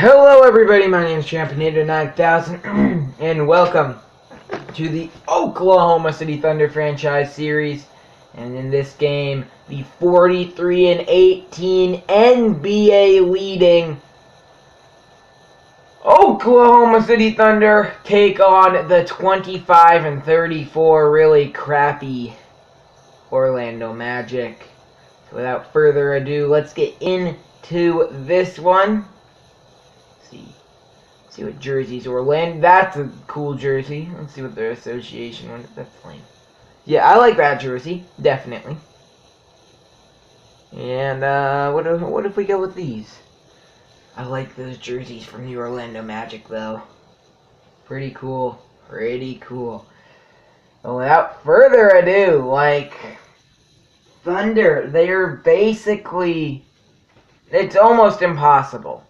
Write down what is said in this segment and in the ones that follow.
Hello everybody, my name is Championator9000 and welcome to the Oklahoma City Thunder franchise series. And in this game, the 43-18 NBA leading Oklahoma City Thunder take on the 25-34 really crappy Orlando Magic. So without further ado, let's get into this one. See what jerseys Orlando. That's a cool jersey. Let's see what their association one. That's lame. Yeah, I like that jersey, definitely. And what if we go with these? I like those jerseys from the Orlando Magic, though. Pretty cool. Pretty cool. Well, without further ado, Thunder, they're basically, it's almost impossible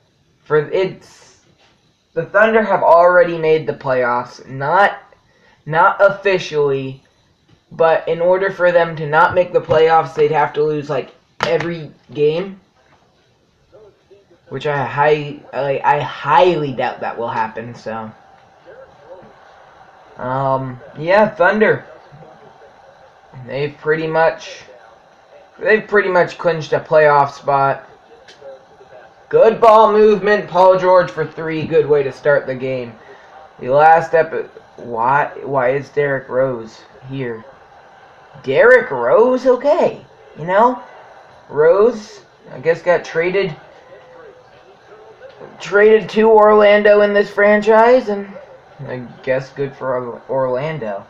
the Thunder have already made the playoffs, not officially, but in order for them to not make the playoffs, they'd have to lose every game, which I highly doubt that will happen. So, yeah, Thunder. They've pretty much clinched a playoff spot. Good ball movement, Paul George for three. Good way to start the game. The last why is Derrick Rose here? Derrick Rose, okay. Rose, I guess, got traded to Orlando in this franchise, and I guess good for Orlando.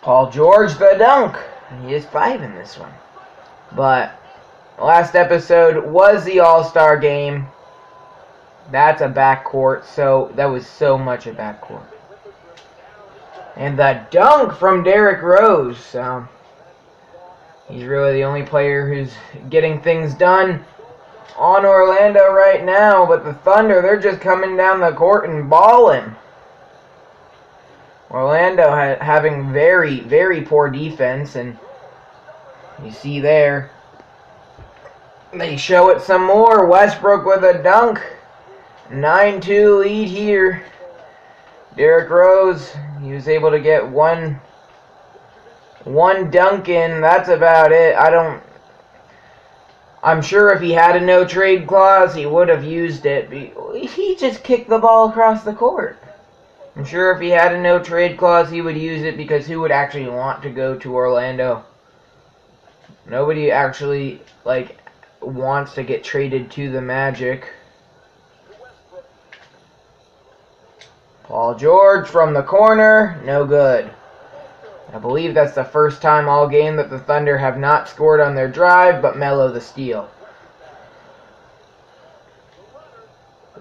Paul George, the dunk. He is 5 in this one. But last episode was the All-Star game. That's a backcourt, so that was so much a backcourt. And the dunk from Derrick Rose. So he's really the only player who's getting things done on Orlando right now. But the Thunder, they're just coming down the court and balling. Orlando having very, very poor defense, and you see there, they show it some more. Westbrook with a dunk. 9-2 lead here. Derrick Rose, he was able to get one dunk in. That's about it. I'm sure if he had a no-trade clause, he would have used it. He just kicked the ball across the court. I'm sure if he had a no-trade clause, he would use it, because who would actually want to go to Orlando? Nobody actually, wants to get traded to the Magic. Paul George from the corner, no good. I believe that's the first time all game that the Thunder have not scored on their drive, but Melo the steal.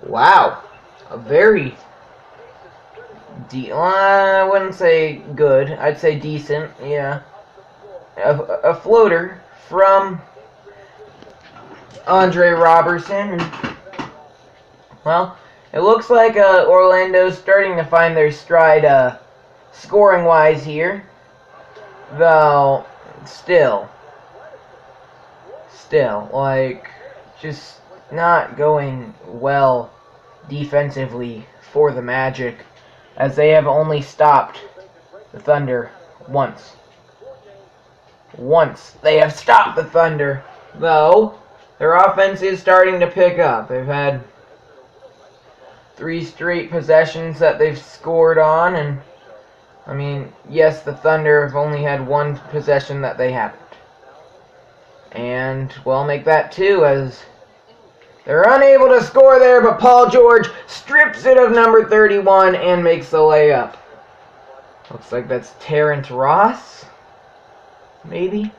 Wow. A very I wouldn't say good. I'd say decent, yeah. A floater from Andre Robertson. Well, it looks like Orlando's starting to find their stride scoring-wise here. Though, still, just not going well defensively for the Magic, as they have only stopped the Thunder once. Once they have stopped the Thunder, though, their offense is starting to pick up. They've had 3 straight possessions that they've scored on, and I mean, yes, the Thunder have only had 1 possession that they haven't. And, well, make that 2, as they're unable to score there, but Paul George strips it of number 31 and makes the layup. Looks like that's Terrence Ross, maybe.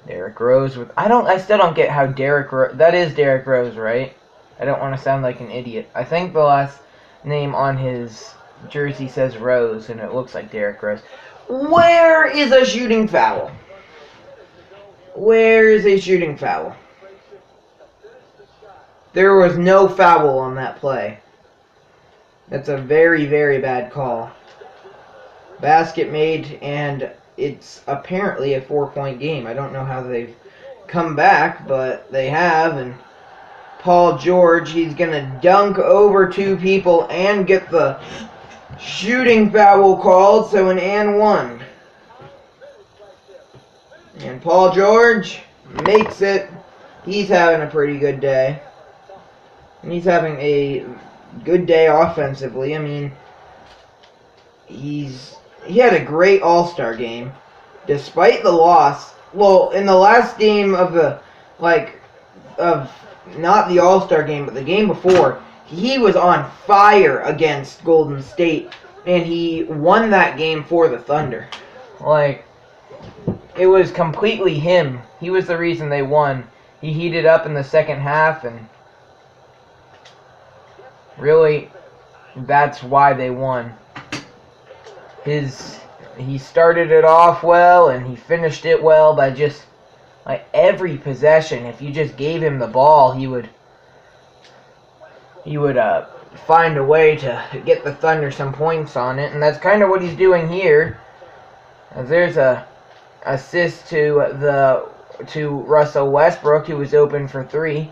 Derrick Rose with, I still don't get how that is Derrick Rose, right? I don't want to sound like an idiot. I think the last name on his jersey says Rose, and it looks like Derrick Rose. Where is a shooting foul? Where is a shooting foul? There was no foul on that play. That's a very, very bad call. Basket made, and it's apparently a 4-point game. I don't know how they've come back, but they have, and Paul George. He's going to dunk over 2 people and get the shooting foul called, so an and 1. And Paul George makes it. He's having a pretty good day. And he's having a good day offensively. I mean, he had a great All-Star game. Despite the loss, well, in the last game of not the All-Star game, but the game before, he was on fire against Golden State, and he won that game for the Thunder. Like, it was completely him. He was the reason they won. He heated up in the second half, and really, that's why they won. He started it off well, and he finished it well by just, like, every possession. If you just gave him the ball, he would find a way to get the Thunder some points on it, and that's kind of what he's doing here. As there's a assist to Russell Westbrook, who was open for 3.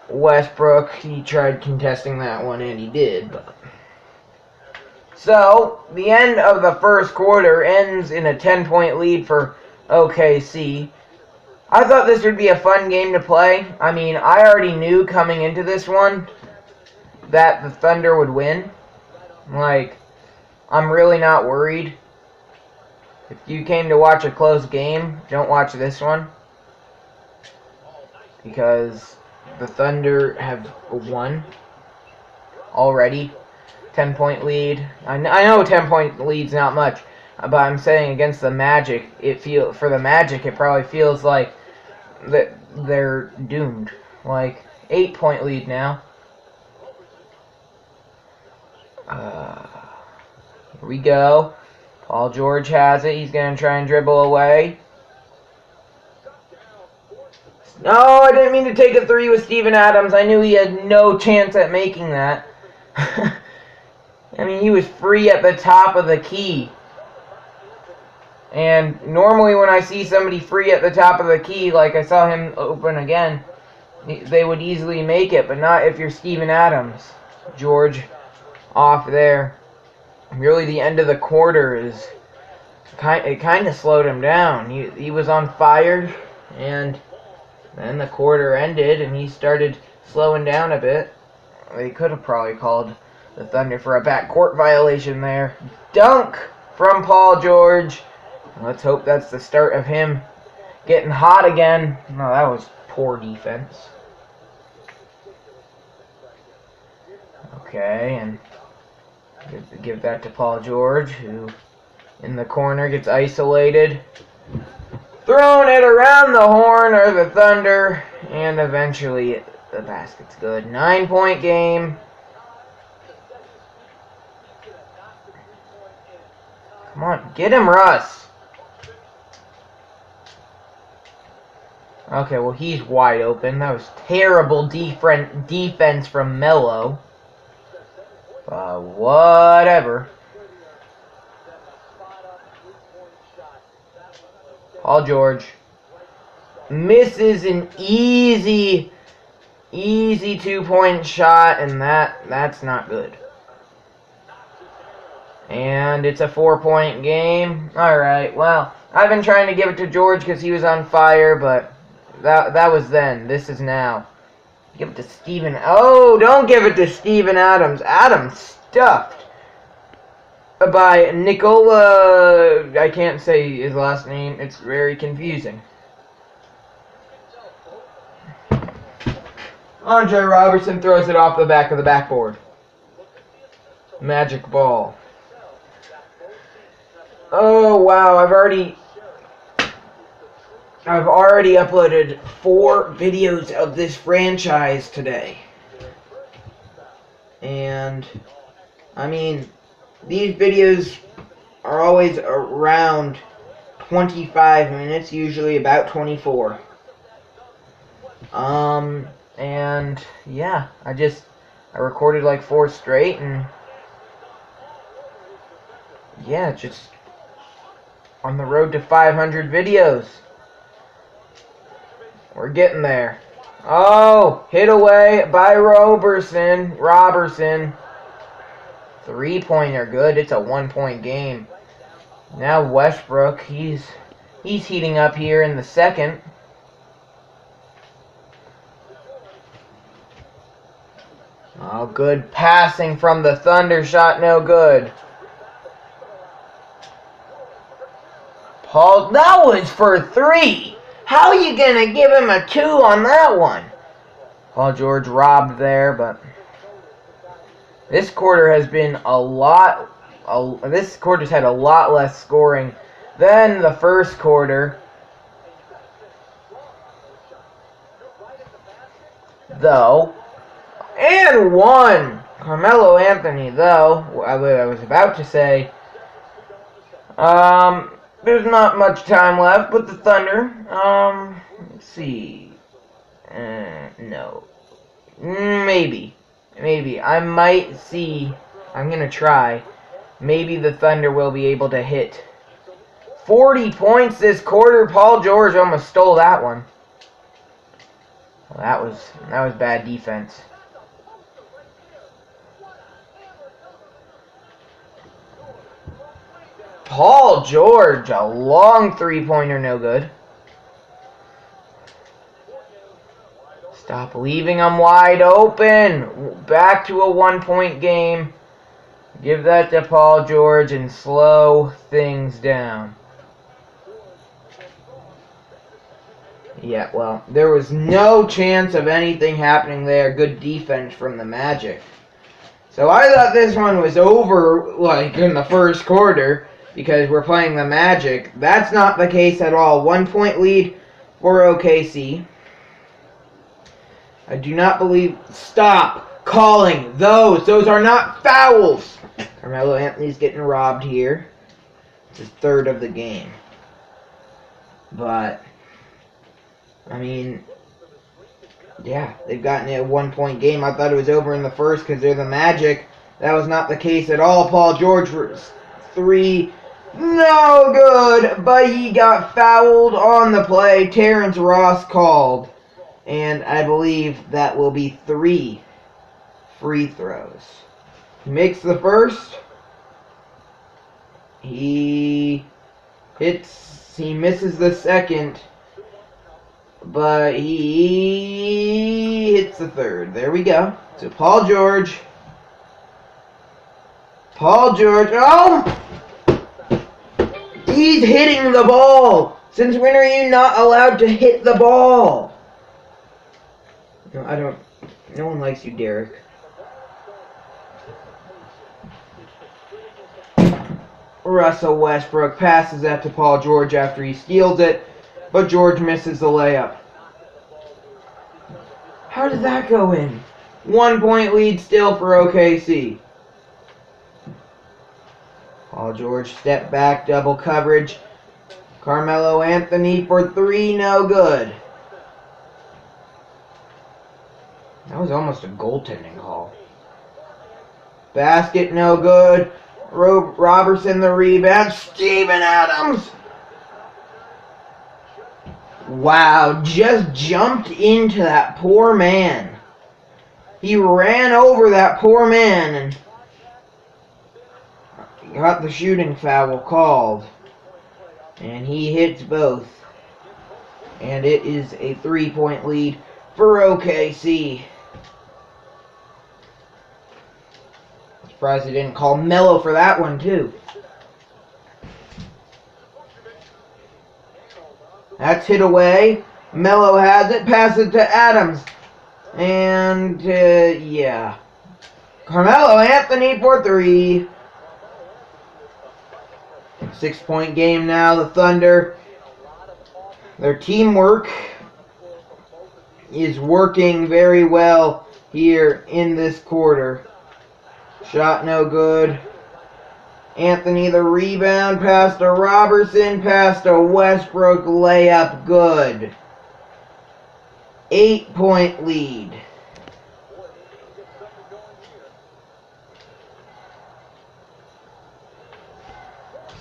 Westbrook, he tried contesting that one, and he did, but... So, the end of the first quarter ends in a 10-point lead for OKC. I thought this would be a fun game to play. I mean, I already knew coming into this one that the Thunder would win. Like, I'm really not worried. If you came to watch a close game, don't watch this one. Because the Thunder have won already. 10-point lead. I know 10-point lead's not much, but I'm saying against the Magic, for the Magic, it probably feels like that they're doomed. Like 8-point lead now. Here we go. Paul George has it. He's gonna try and dribble away. No, I didn't mean to take a 3 with Steven Adams. I knew he had no chance at making that. I mean, he was free at the top of the key. And normally when I see somebody free at the top of the key, like I saw him open again, they would easily make it, but not if you're Steven Adams. George off there. Really, the end of the quarter it kind of slowed him down. He was on fire, and then the quarter ended, and he started slowing down a bit. They could have probably called the Thunder for a backcourt violation there. Dunk from Paul George. Let's hope that's the start of him getting hot again. No, that was poor defense. Okay, and give that to Paul George, who in the corner gets isolated. Throwing it around the horn of the Thunder, and eventually the basket's good. 9-point game. Come on, get him, Russ. Okay, well, he's wide open. That was terrible defense from Melo. Whatever. Paul George misses an easy 2-point shot, and that's not good. And it's a 4-point game. Alright, well, I've been trying to give it to George because he was on fire, but that was then. This is now. Give it to Steven. Oh, don't give it to Steven Adams. Adams stuffed by Nikola. I can't say his last name. It's very confusing. Andre Robertson throws it off the back of the backboard. Magic ball. Oh, wow. I've already uploaded 4 videos of this franchise today. And, I mean, these videos are always around 25 minutes, usually about 24. And, yeah, I recorded like 4 straight, and, yeah, just on the road to 500 videos. We're getting there. Oh, hit away by Roberson. 3-pointer, good. It's a 1-point game. Now Westbrook, he's heating up here in the second. Oh, good passing from the Thunder. Shot no good. Paul, that was for 3. How are you going to give him a 2 on that one? Paul George robbed there, but this quarter has been this quarter's had a lot less scoring than the first quarter. Though. And 1. Carmelo Anthony, though, I was about to say, there's not much time left, but the Thunder, let's see, no, maybe, I might see, I'm going to try, maybe the Thunder will be able to hit 40 points this quarter. Paul George almost stole that one. Well, that was bad defense. Paul George, a long 3-pointer, no good. Stop leaving them wide open. Back to a 1-point game. Give that to Paul George and slow things down. Yeah, well, there was no chance of anything happening there. Good defense from the Magic. So I thought this one was over, like, in the first quarter, because we're playing the Magic. That's not the case at all. 1-point lead for OKC. I do not believe... Stop calling those. Those are not fouls. Carmelo Anthony's getting robbed here. It's his 3rd of the game. But, I mean, yeah, they've gotten a 1-point game. I thought it was over in the first because they're the Magic. That was not the case at all. Paul George for 3. No good, but he got fouled on the play. Terrence Ross called. And I believe that will be 3 free throws. He makes the first. He misses the second. But he hits the third. There we go. So Paul George. Oh! He's hitting the ball. Since when are you not allowed to hit the ball? No, no one likes you, Derek. Russell Westbrook passes that to Paul George after he steals it, but George misses the layup. How did that go in? 1-point lead still for OKC. Paul George step back, double coverage. Carmelo Anthony for 3, no good. That was almost a goaltending call. Basket, no good. Robertson the rebound. Steven Adams. Wow, just jumped into that poor man. He ran over that poor man and got the shooting foul called. And he hits both. And it is a 3-point lead for OKC. Surprised he didn't call Melo for that one, too. That's hit away. Melo has it. Pass it to Adams. And, yeah. Carmelo Anthony for 3. 6-point game now. The Thunder. Their teamwork is working very well here in this quarter. Shot no good. Anthony the rebound, pass to Robertson, pass to Westbrook, layup good. 8-point lead.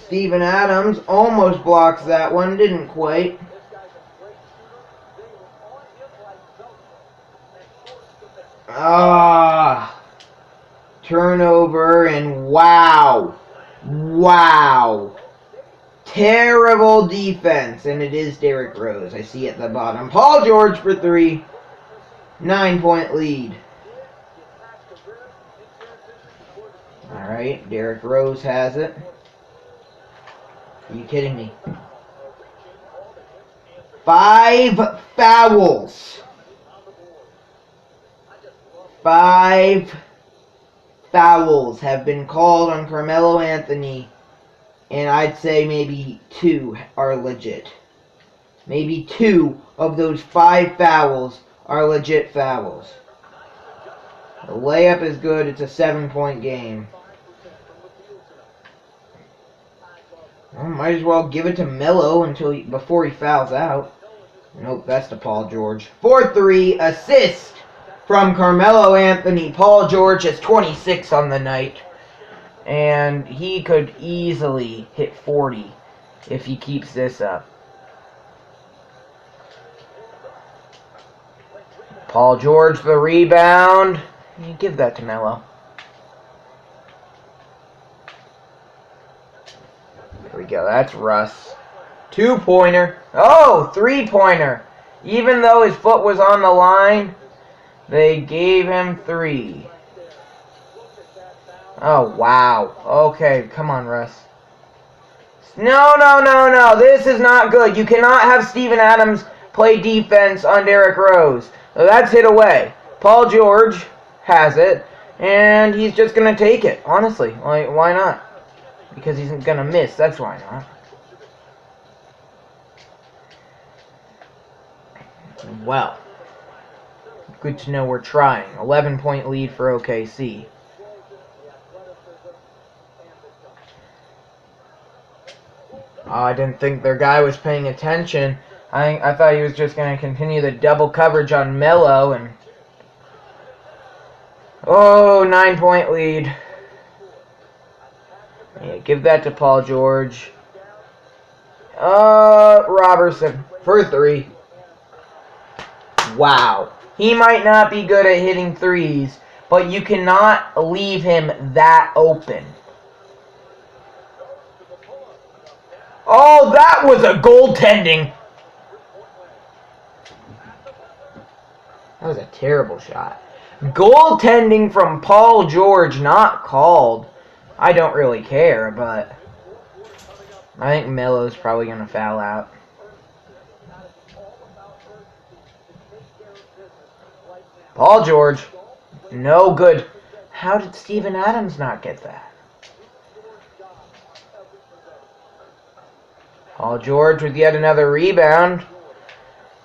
Steven Adams almost blocks that one, didn't quite. Turnover, and wow. Wow. Terrible defense, and it is Derrick Rose. I see at the bottom. Paul George for 3. 9-point lead. Alright, Derrick Rose has it. Are you kidding me? 5 fouls. 5 fouls have been called on Carmelo Anthony, and I'd say maybe 2 are legit. Maybe 2 of those 5 fouls are legit fouls. The layup is good. It's a 7-point game. Well, might as well give it to Melo before he fouls out. Nope, that's to Paul George. 4-3 assist from Carmelo Anthony. Paul George has 26 on the night. And he could easily hit 40 if he keeps this up. Paul George the rebound. You give that to Melo. There we go. That's Russ. 2-pointer. Oh, 3-pointer. Even though his foot was on the line, they gave him 3. Oh, wow. Okay, come on, Russ. No, no, no, no. This is not good. You cannot have Steven Adams play defense on Derrick Rose. So that's hit away. Paul George has it, and he's just going to take it. Honestly, like, why not? Because he's going to miss. That's why not. Well, good to know we're trying. 11-point lead for OKC. Oh, I didn't think their guy was paying attention. I thought he was just going to continue the double coverage on Melo, and... Oh, 9-point lead. Yeah, give that to Paul George. Robertson for 3. Wow. He might not be good at hitting threes, but you cannot leave him that open. Oh, that was a goaltending. That was a terrible shot. Goaltending from Paul George, not called. I don't really care, but I think Melo's probably going to foul out. Paul George, no good. How did Steven Adams not get that? Paul George with yet another rebound.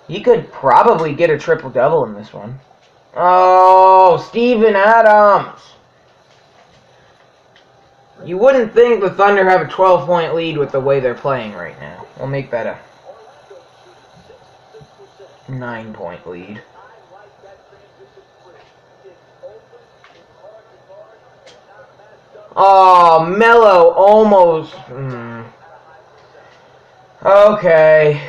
He could probably get a triple-double in this one. Oh, Steven Adams. You wouldn't think the Thunder have a 12-point lead with the way they're playing right now. We'll make that a 9-point lead. Oh, Melo almost... Okay.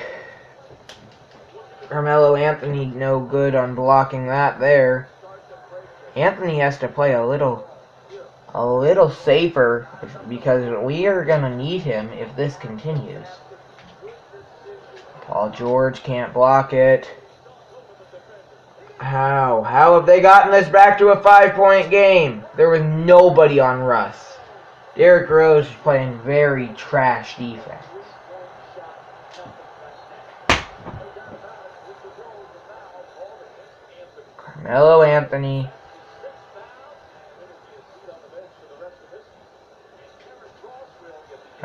Carmelo Anthony no good on blocking that there. Anthony has to play a little safer because we are going to need him if this continues. Paul George can't block it. How have they gotten this back to a 5-point game? There was nobody on Russ. Derrick Rose is playing very trash defense. Carmelo Anthony.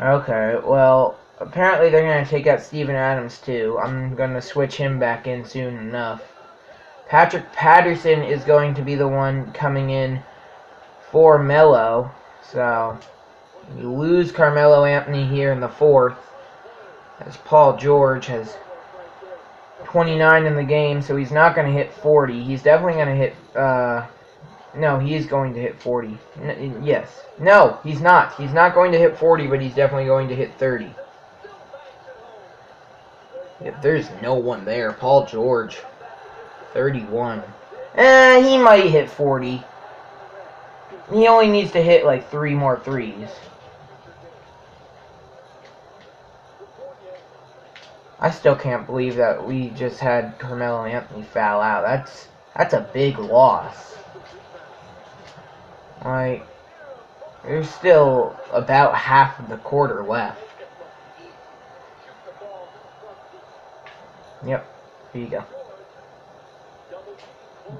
Okay, well, apparently they're going to take out Steven Adams too. I'm going to switch him back in soon enough. Patrick Patterson is going to be the one coming in for Melo. So, you lose Carmelo Anthony here in the 4th. As Paul George has 29 in the game, so he's not going to hit 40. He's definitely going to hit... no, he is going to hit 40. Yes. No, he's not. He's not going to hit 40, but he's definitely going to hit 30. If there's no one there, Paul George, 31. He might hit 40. He only needs to hit like 3 more threes. I still can't believe that we just had Carmelo Anthony foul out. That's a big loss. Like, there's still about half of the quarter left. Yep, here you go.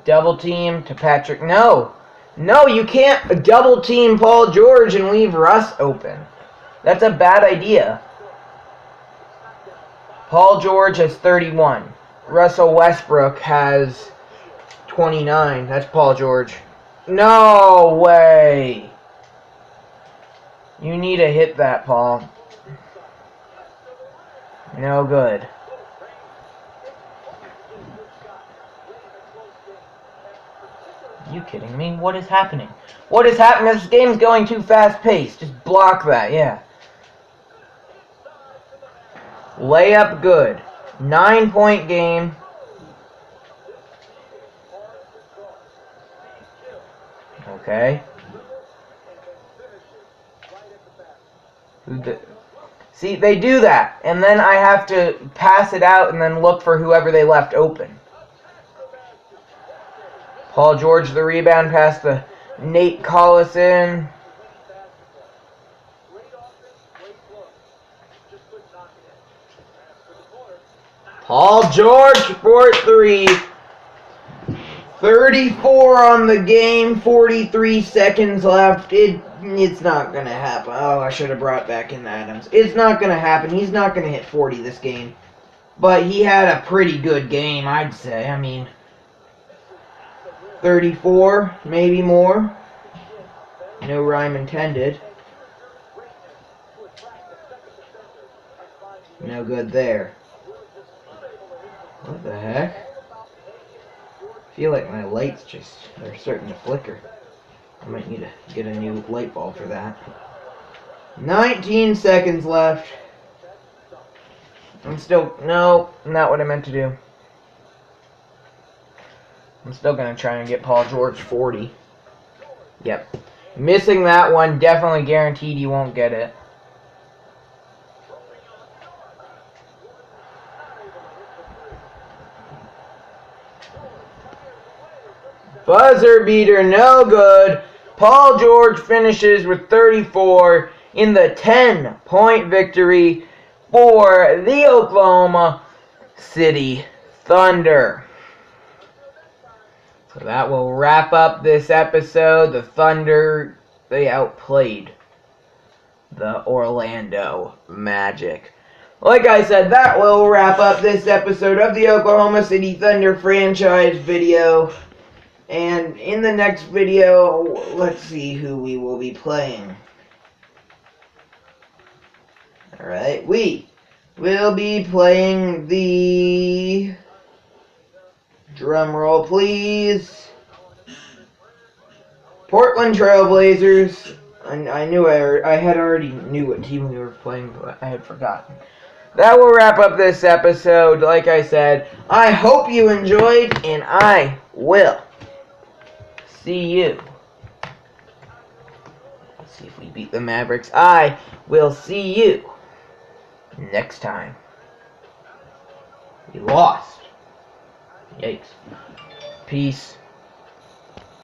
Double team to Patrick. No! No, you can't double team Paul George and leave Russ open. That's a bad idea. Paul George has 31. Russell Westbrook has 29. That's Paul George. No way! You need to hit that, Paul. No good. Are you kidding me? What is happening? What is happening? This game's going too fast-paced. Just block that, yeah. Layup good. 9-point game. Okay. See, they do that. And then I have to pass it out and then look for whoever they left open. Paul George the rebound pass to Nate Collison. Paul George for 3. 34 on the game, 43 seconds left. It's not going to happen. Oh, I should have brought back in Adams. It's not going to happen. He's not going to hit 40 this game. But he had a pretty good game, I'd say. I mean, 34, maybe more. No rhyme intended. No good there. What the heck? I feel like my lights are starting to flicker. I might need to get a new light bulb for that. 19 seconds left. No, not what I meant to do. I'm still going to try and get Paul George 40. Yep. Missing that one, definitely guaranteed he won't get it. Buzzer beater, no good. Paul George finishes with 34 in the 10-point victory for the Oklahoma City Thunder. So that will wrap up this episode. The Thunder, they outplayed the Orlando Magic. Like I said, that will wrap up this episode of the Oklahoma City Thunder franchise video. And in the next video, let's see who we will be playing. Alright, we will be playing the... Drum roll, please. Portland Trailblazers. I knew I had already knew what team we were playing, but I had forgotten. That will wrap up this episode. Like I said, I hope you enjoyed, and I will see you. Let's see if we beat the Mavericks. I will see you next time. We lost. Yikes. Peace.